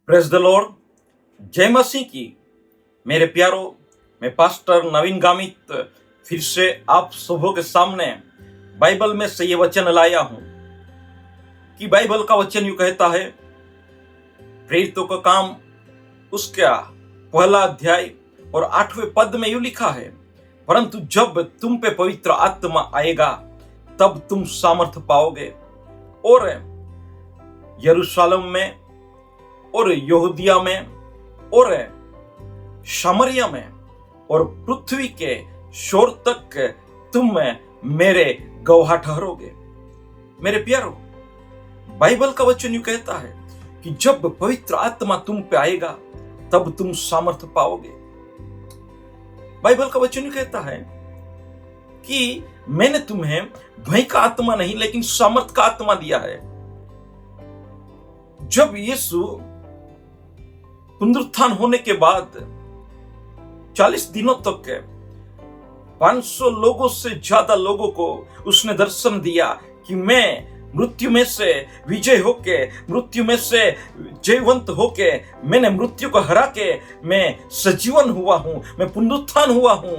Praise the Lord. जय मसीह की। मेरे प्यारो, मैं पास्टर नवीन गामित फिर से आप सबों के सामने बाइबल में से ये वचन लाया हूं कि बाइबल का वचन यूं कहता है, प्रेरितों का काम उसका पहला अध्याय और 8वें पद में यूं लिखा है, परंतु जब तुम पे पवित्र आत्मा आएगा तब तुम सामर्थ पाओगे और यरूशलेम में और यहूदिया में और सामरिया में और पृथ्वी के छोर तक तुम मेरे गवाह ठहरोगे। मेरे प्यारो, बाइबल का वचन यूं कहता है कि जब पवित्र आत्मा तुम पे आएगा तब तुम सामर्थ पाओगे। बाइबल का वचन यूं कहता है कि मैंने तुम्हें भय का आत्मा नहीं लेकिन सामर्थ का आत्मा दिया है। जब यीशु पुनरुत्थान होने के बाद 40 दिनों तक 500 लोगों से ज्यादा लोगों को उसने दर्शन दिया कि मैं मृत्यु में से विजय होके, मृत्यु में से जयवंत होके, मैंने मृत्यु को हरा के मैं सजीवन हुआ हूं, मैं पुनरुत्थान हुआ हूं,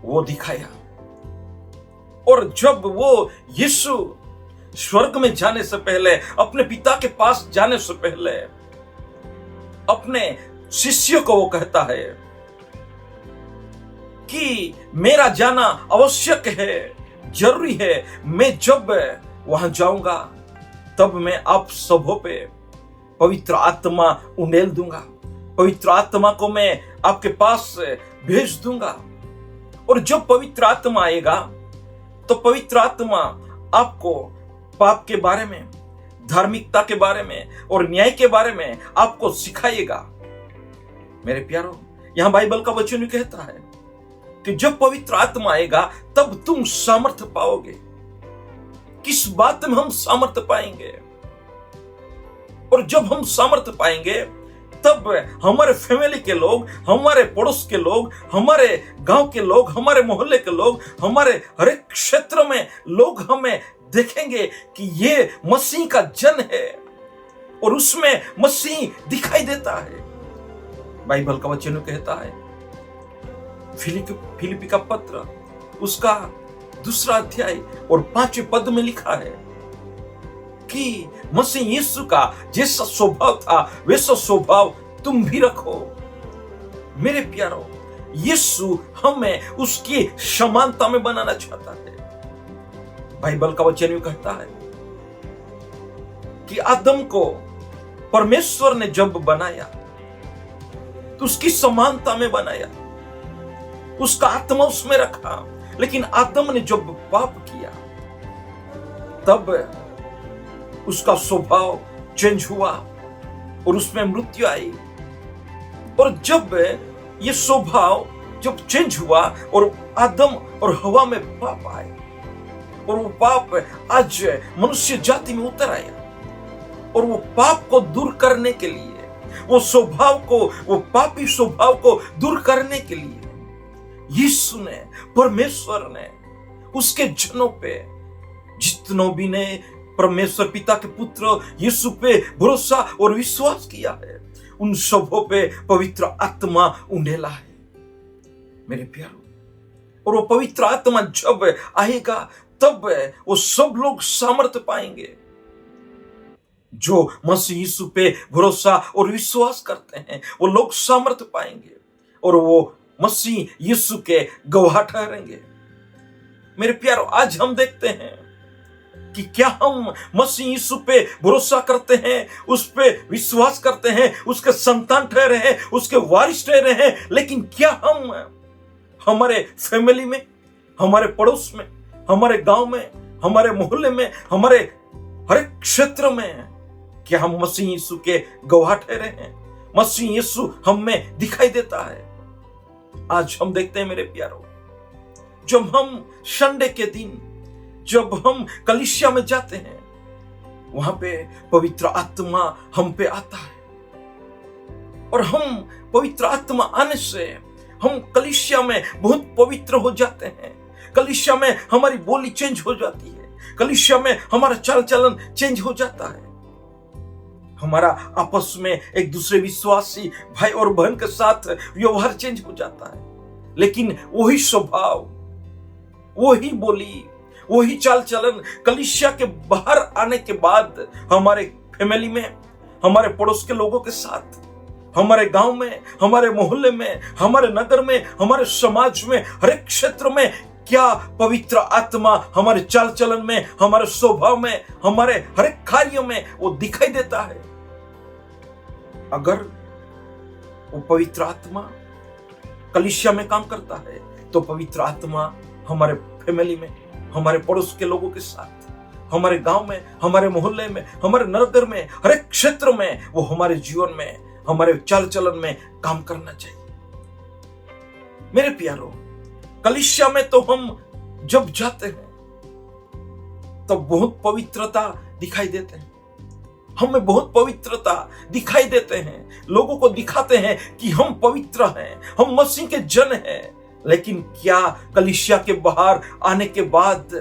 वो दिखाया। और जब वो यीशु स्वर्ग में जाने से पहले, अपने पिता के पास जाने से पहले अपने शिष्यों को वो कहता है कि मेरा जाना आवश्यक है, जरूरी है। मैं जब वहां जाऊंगा तब मैं आप सबों पे पवित्र आत्मा उंडेल दूंगा, पवित्र आत्मा को मैं आपके पास भेज दूंगा। और जब पवित्र आत्मा आएगा तो पवित्र आत्मा आपको पाप के बारे में, धार्मिकता के बारे में और न्याय के बारे में आपको सिखाएगा। मेरे प्यारो, यहां बाइबल का वचन कहता है कि जब पवित्र आत्मा आएगा तब तुम सामर्थ्य पाओगे। किस बात में हम सामर्थ्य पाएंगे? और जब हम सामर्थ्य पाएंगे तब हमारे फैमिली के लोग, हमारे पड़ोस के लोग, हमारे गांव के लोग, हमारे मोहल्ले के लोग, हमारे हर एक क्षेत्र में लोग हमें देखेंगे कि ये मसीह का जन है और उसमें मसीह दिखाई देता है। बाइबल का वचन कहता है, फिलिपी का पत्र उसका 2 अध्याय और 5वें पद में लिखा है कि मसीह यीशु का जैसा स्वभाव था वैसा स्वभाव तुम भी रखो। मेरे प्यारो, यीशु हमें उसकी समानता में बनाना चाहता है। बाइबल का वचन यूं कहता है कि आदम को परमेश्वर ने जब बनाया तो उसकी समानता में बनाया, उसका आत्मा उसमें रखा। लेकिन आदम ने जब पाप किया तब उसका स्वभाव चेंज हुआ और उसमें मृत्यु आई। और जब ये स्वभाव जब चेंज हुआ और आदम और हवा में पाप आए और वो पाप आज मनुष्य जाति में उतर आया, और वो पाप को दूर करने के लिए, वो स्वभाव को, वो पापी स्वभाव को दूर करने के लिए यीशु ने, परमेश्वर ने उसके जनों पे, जितनों भी ने परमेश्वर पिता के पुत्र यीशु पे भरोसा और विश्वास किया है, उन सबों पे पवित्र आत्मा उंडेला है। मेरे प्यारो, और वो पवित्र आत्मा जब आएगा तब वो सब लोग सामर्थ्य पाएंगे। जो मसीह यीशु पे भरोसा और विश्वास करते हैं वो लोग सामर्थ्य पाएंगे और वो मसीह यीशु के गवाह ठहरेंगे। मेरे प्यारो, आज हम देखते हैं कि क्या हम मसीह यीशु पे भरोसा करते हैं, उस पे विश्वास करते हैं, उसके संतान ठहरे हैं, उसके वारिस ठहरे हैं, लेकिन क्या हम हमारे फैमिली में, हमारे पड़ोस में, हमारे गांव में, हमारे मोहल्ले में, हमारे हर एक क्षेत्र में क्या हम मसीह यीशु के गवाह ठहरे हैं? मसीह यीशु हम में दिखाई देता है। आज हम देखते हैं मेरे प्यारो, जब हम संडे के दिन जब हम कलीसिया में जाते हैं वहां पे पवित्र आत्मा हम पे आता है और हम पवित्र आत्मा आने से हम कलीसिया में बहुत पवित्र हो जाते हैं। कलीसिया में हमारी बोली चेंज हो जाती है, कलीसिया में हमारा चाल चलन चेंज हो जाता है। हमारा आपस में एक दूसरे विश्वासी भाई और बहन के साथ व्यवहार चेंज हो जाता है, लेकिन वही स्वभाव, वही बोली, वही चाल चलन कलीसिया के बाहर आने के बाद हमारे फैमिली में, हमारे पड़ोस के लोगों के साथ, हमारे गांव में, हमारे मोहल्ले में, हमारे नगर में, हमारे समाज में, हर एक क्षेत्र में क्या पवित्र आत्मा हमारे चाल चलन में, हमारे स्वभाव में, हमारे हर एक कार्यों में वो दिखाई देता है। अगर वो पवित्र आत्मा कलीसिया में काम करता है तो पवित्र आत्मा हमारे फैमिली में, हमारे पड़ोस के लोगों के साथ, हमारे गांव में, हमारे मोहल्ले में, हमारे नगर में, हर एक क्षेत्र में वो हमारे जीवन में, हमारे चाल चलन में काम करना चाहिए। मेरे प्यारों, कलीसिया में तो हम जब जाते हैं तो बहुत पवित्रता दिखाई देते हैं, हमें बहुत पवित्रता दिखाई देते हैं, लोगों को दिखाते हैं कि हम पवित्र हैं, हम मसीह के जन हैं। लेकिन क्या कलीसिया के बाहर आने के बाद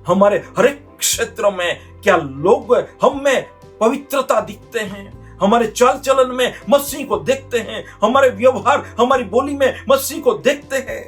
हमारे हर एक क्षेत्र में क्या लोग हम में पवित्रता दिखते हैं? हमारे चाल चलन में मसीह को देखते हैं, हमारे व्यवहार, हमारी बोली में मसीह को देखते हैं।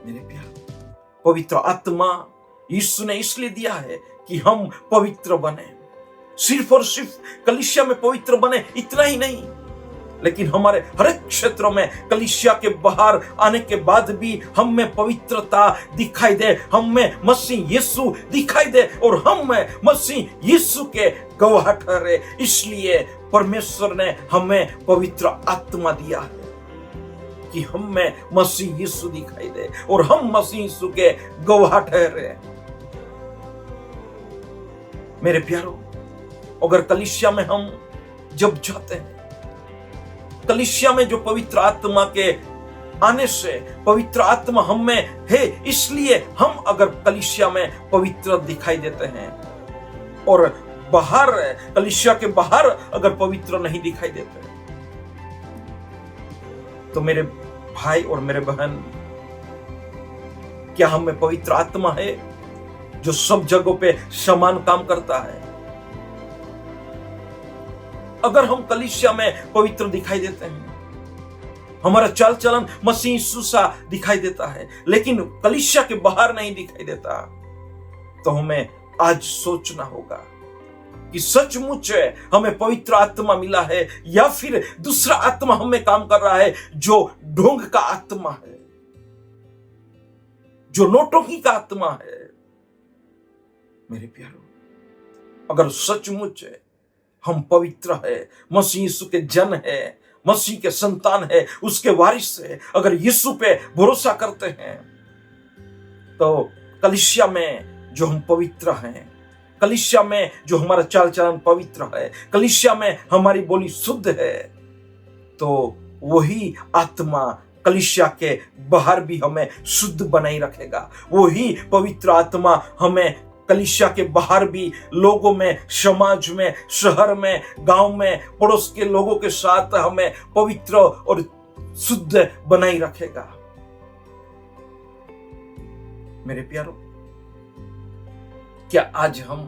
मेरे प्यार, पवित्र आत्मा यीशु ने इसलिए दिया है कि हम पवित्र बने। सिर्फ और सिर्फ कलीसिया में पवित्र बने इतना ही नहीं, लेकिन हमारे हर एक क्षेत्रों में कलीसिया के बाहर आने के बाद भी हम में पवित्रता दिखाई दे, हम में मसीह यीशु दिखाई दे और हम में मसीह यीशु के गवाह ठहरे। इसलिए परमेश्वर ने हमें पवित्र आत्मा दिया है कि हम में मसीह यीशु दिखाई दे और हम मसीह यीशु के गवाह ठहरे। मेरे प्यारों, अगर कलीसिया में हम जब जाते हैं, कलीसिया में जो पवित्र आत्मा के आने से पवित्र आत्मा हम में है, इसलिए हम अगर कलीसिया में पवित्र दिखाई देते हैं और बाहर, कलीसिया के बाहर अगर पवित्र नहीं दिखाई देते, तो मेरे भाई और मेरे बहन, क्या हम में पवित्र आत्मा है जो सब जगहों पे समान काम करता है? अगर हम कलीसिया में पवित्र दिखाई देते हैं, हमारा चाल चलन मसीह यीशु सा दिखाई देता है, लेकिन कलीसिया के बाहर नहीं दिखाई देता, तो हमें आज सोचना होगा कि सचमुच हमें पवित्र आत्मा मिला है या फिर दूसरा आत्मा हमें काम कर रहा है जो ढोंग का आत्मा है, जो नोटंकी का आत्मा है। मेरे प्यारों, अगर सचमुच हम पवित्र है, मसीह यीशु के जन है, मसीह के संतान है, उसके वारिस है, अगर यीशु पे भरोसा करते हैं, तो कलीसिया में जो हम पवित्र हैं, कलीसिया में जो हमारा चाल चलन पवित्र है, कलीसिया में हमारी बोली शुद्ध है, तो वही आत्मा कलीसिया के बाहर भी हमें शुद्ध बनाई रखेगा। वही पवित्र आत्मा हमें कलीसिया के बाहर भी लोगों में, समाज में, शहर में, गांव में, पड़ोस के लोगों के साथ हमें पवित्र और शुद्ध बनाई रखेगा। मेरे प्यारों, क्या आज हम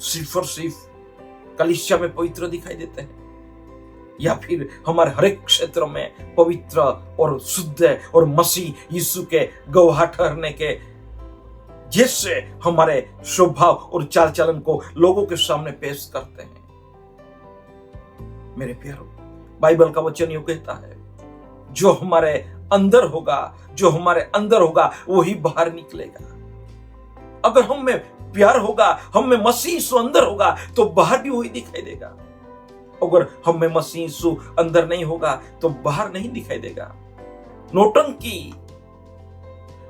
सिर्फ और सिर्फ कलीसिया में पवित्र दिखाई देते हैं, या फिर हमारे हर एक क्षेत्र में पवित्र और शुद्ध और मसीह यीशु के गवाह ठहरने के जिससे हमारे स्वभाव और चाल चलन को लोगों के सामने पेश करते हैं? मेरे प्यारों, बाइबल का वचन यूं कहता है, जो हमारे अंदर होगा वही बाहर निकलेगा। अगर हम में प्यार होगा, हम में मसीह यीशु अंदर होगा, तो बाहर भी वही दिखाई देगा। अगर हम में मसीह यीशु अंदर नहीं होगा तो बाहर नहीं दिखाई देगा। नौटंकी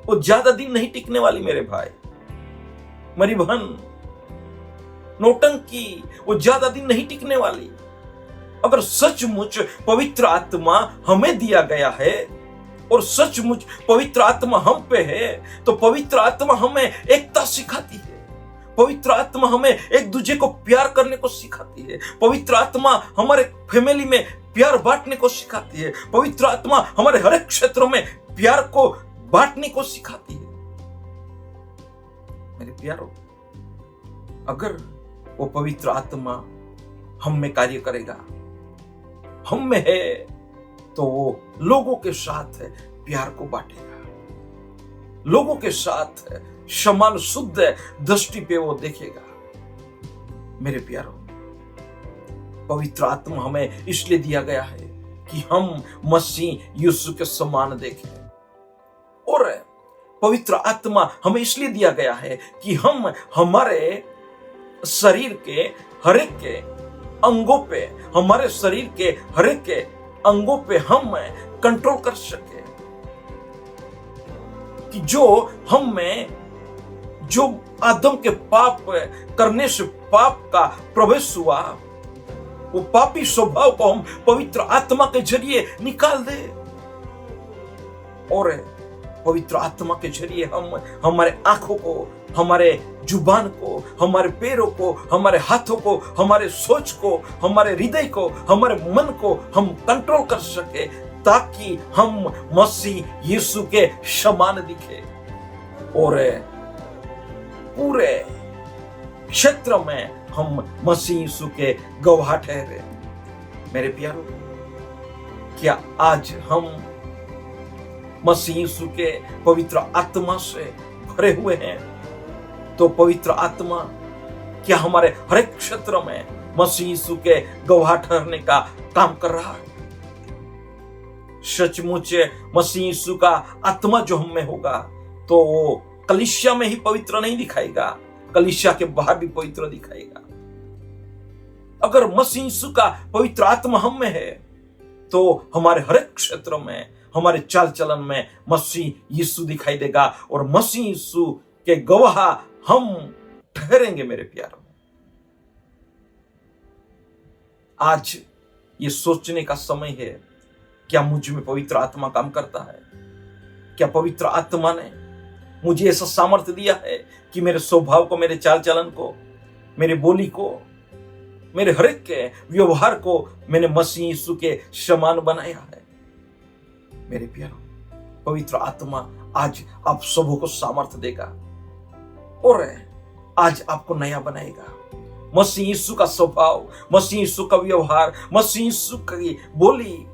वो ज्यादा दिन नहीं टिकने वाली मेरे भाई, मेरी बहन। नौटंकी वो ज्यादा दिन नहीं टिकने वाली। अगर सचमुच पवित्र आत्मा हमें दिया गया है और सचमुच पवित्र आत्मा हम पे है, तो पवित्र आत्मा हमें एकता सिखाती है, पवित्र आत्मा हमें एक दूसरे को प्यार करने को सिखाती है, पवित्र आत्मा हमारे फैमिली में प्यार बांटने को सिखाती है, पवित्र आत्मा हमारे हर एक क्षेत्रों में प्यार को बांटने को सिखाती है। मेरे प्यारों, अगर वो पवित्र आत्मा हम में कार्य करेगा। हम में है तो वो लोगों के साथ प्यार को बांटेगा, लोगों के साथ समान शुद्ध दृष्टि पे वो देखेगा। मेरे प्यारों, पवित्र आत्मा हमें इसलिए दिया गया है कि हम मसीह यीशु के समान देखें, और पवित्र आत्मा हमें इसलिए दिया गया है कि हम हमारे शरीर के हरेक के अंगों पे, हमारे शरीर के हरेक के अंगों पे हम कंट्रोल कर सके, कि जो हम में जो आदम के पाप करने से पाप का प्रवेश हुआ, वो पापी स्वभाव को हम पवित्र आत्मा के जरिए निकाल दे, और पवित्र आत्मा के जरिए हम हमारे आंखों को, हमारे जुबान को, हमारे पैरों को, हमारे हाथों को, हमारे सोच को, हमारे हृदय को, हमारे मन को हम कंट्रोल कर सके, ताकि हम मसीह यीशु के समान दिखे और पूरे क्षेत्र में हम मसीह यीशु के गवाह ठहरे। मेरे प्यारों, क्या आज हम मसीह यीशु के पवित्र आत्मा से भरे हुए हैं? तो पवित्र आत्मा क्या हमारे हर एक क्षेत्र में मसीह यीशु के गवाह ठहरने का काम कर रहा है? सचमुच मसीह यीशु का आत्मा जो हम में होगा तो वो कलीसिया में ही पवित्र नहीं दिखाएगा, कलीसिया के बाहर भी पवित्र दिखाएगा। अगर मसीह यीशु का पवित्र आत्मा हम में है तो हमारे हर एक क्षेत्र में, हमारे चाल चलन में मसीह यीशु दिखाई देगा और मसीह यीशु के गवाह हम ठहरेंगे। मेरे प्यारों, आज ये सोचने का समय है, क्या मुझ में पवित्र आत्मा काम करता है? क्या पवित्र आत्मा ने मुझे ऐसा सामर्थ्य दिया है कि मेरे स्वभाव को, मेरे चाल चलन को, मेरे बोली को, मेरे हर एक के व्यवहार को मैंने मसीह यीशु के समान बनाया है? मेरे प्यारों, पवित्र आत्मा आज आप सबों को सामर्थ्य देगा और आज आपको नया बनाएगा। मसीह यीशु का स्वभाव, मसीह यीशु का व्यवहार, मसीह यीशु की बोली,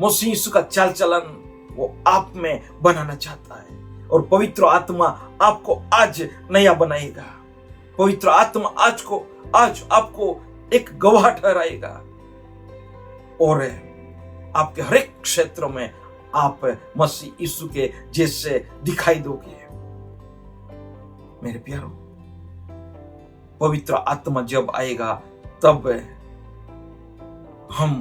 मसीह यीशु का चाल चलन वो आप में बनाना चाहता है और पवित्र आत्मा आपको आज नया बनाएगा। पवित्र आत्मा आज आपको एक गवाह ठहराएगा और आपके हर एक क्षेत्र में आप मसीह यीशु के जैसे दिखाई दोगे। मेरे प्यारों, पवित्र आत्मा जब आएगा तब हम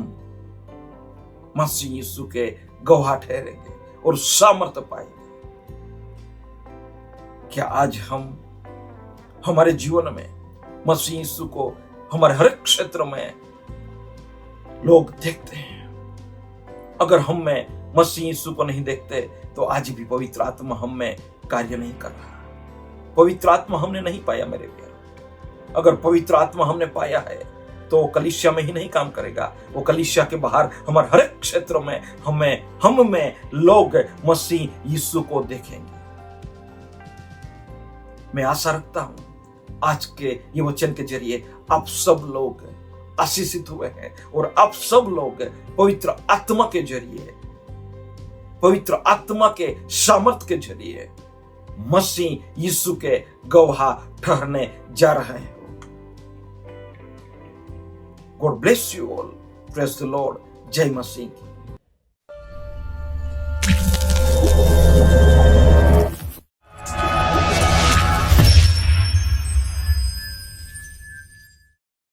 मसीह यीशु के गवाह ठहरेंगे और सामर्थ्य पाएंगे। क्या आज हम हमारे जीवन में मसीह यीशु को हमारे हर एक क्षेत्र में लोग देखते हैं? अगर हम में मसीह यीशु को नहीं देखते तो आज भी पवित्र आत्मा हम में कार्य नहीं कर रहा। पवित्र आत्मा हमने नहीं पाया मेरे प्यारे। अगर पवित्र आत्मा हमने पाया है तो कलीसिया में ही नहीं काम करेगा, वो कलीसिया के बाहर हमारे हर एक क्षेत्र में हम में लोग मसीह यीशु को देखेंगे। मैं आशा रखता हूं आज के ये वचन के जरिए आप सब लोग आशीषित हुए हैं और आप सब लोग पवित्र आत्मा के जरिए, पवित्र आत्मा के सामर्थ के जरिए मसीह यीशु के गवाह ठहरने जा रहे हैं। God bless you all. Praise the Lord. जय मसीह की।